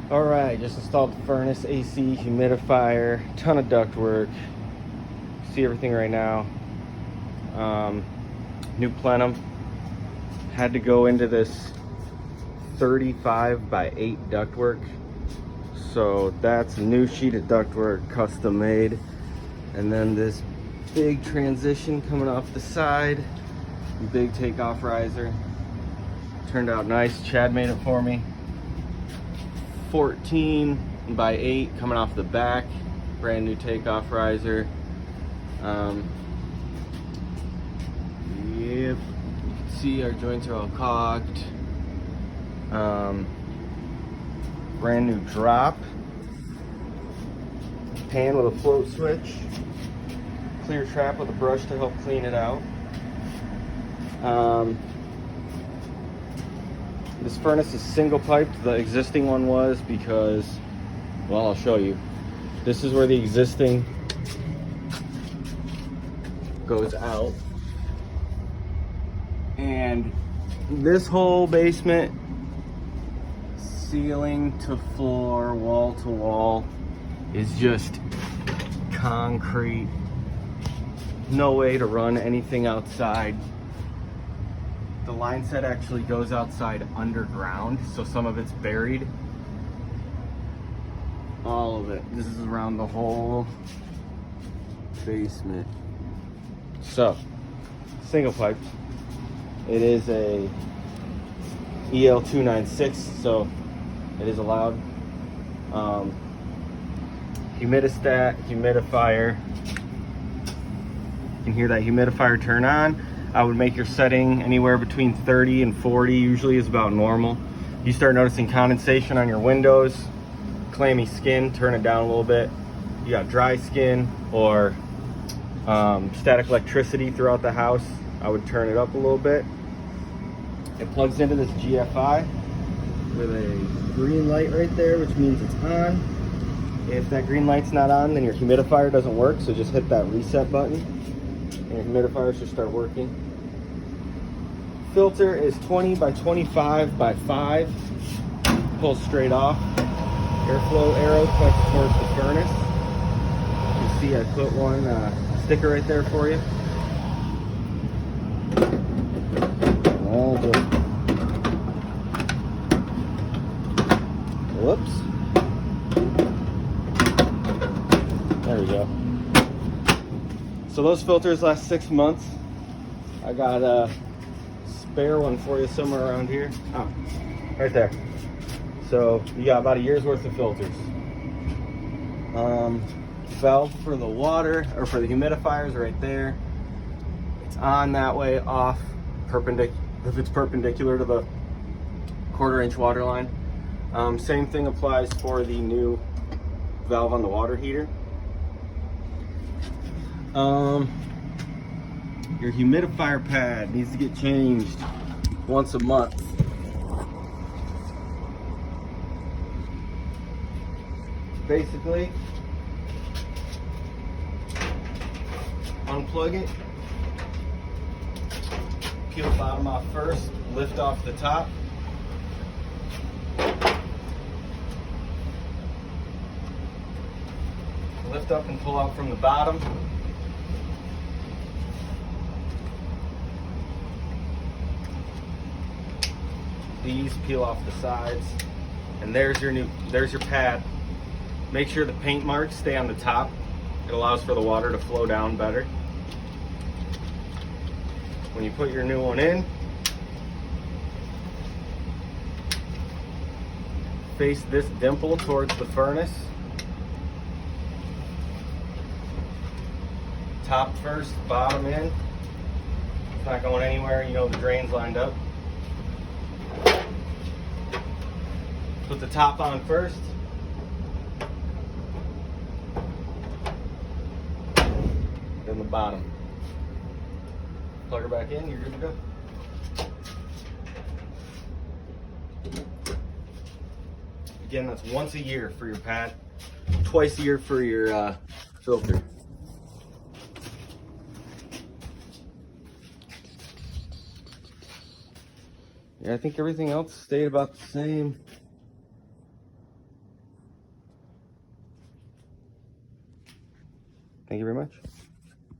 All right, just installed the furnace, AC, humidifier, ton of ductwork. See everything right now. New plenum. Had to go into this 35 by 8 ductwork. So that's a new sheet of ductwork, custom made. And then this big transition coming off the side. Big takeoff riser. Turned out nice. Chad made it for me. 14 by 8 coming off the back. Brand new takeoff riser. Yep. You can see our joints are all caulked. Brand new drop. Pan with a float switch. Clear trap with a brush to help clean it out. This furnace is single piped. The existing one was because, well, I'll show you. This is where the existing goes out. And this whole basement, ceiling to floor, wall to wall, is just concrete. No way to run anything outside. The line set actually goes outside underground, so some of it's buried. All of it. This is around the whole basement. So, single piped. It is a EL296, so it is allowed. Humidistat, humidifier. You can hear that humidifier turn on. I would make your setting anywhere between 30 and 40, usually is about normal. You start noticing condensation on your windows, clammy skin, turn it down a little bit. You got dry skin or static electricity throughout the house, I would turn it up a little bit. It plugs into this GFI with a green light right there, which means it's on. If that green light's not on, then your humidifier doesn't work, so just hit that reset button and your humidifier should start working. Filter is 20 by 25 by 5. Pulls straight off. Airflow arrow connects towards the furnace. You see I put one sticker right there for you. Whoops. There we go. So those filters last 6 months. I got a spare one for you somewhere around here. Oh, right there. So you got about a year's worth of filters. Valve for the water, or for the humidifiers right there. It's on that way, off, perpendicular, if it's perpendicular to the 1/4 inch water line. Same thing applies for the new valve on the water heater. Your humidifier pad needs to get changed once a month. Basically, unplug it, peel the bottom off first, lift off the top. Lift up and pull out from the bottom. These peel off the sides, and there's your pad. Make sure the paint marks stay on the top. It allows for the water to flow down better. When you put your new one in, face this dimple towards the furnace. Top first, bottom in. It's not going anywhere, you know the drain's lined up. Put the top on first. Then the bottom. Plug her back in, you're good to go. Again, that's once a year for your pad, twice a year for your filter. Yeah, I think everything else stayed about the same. Thank you very much.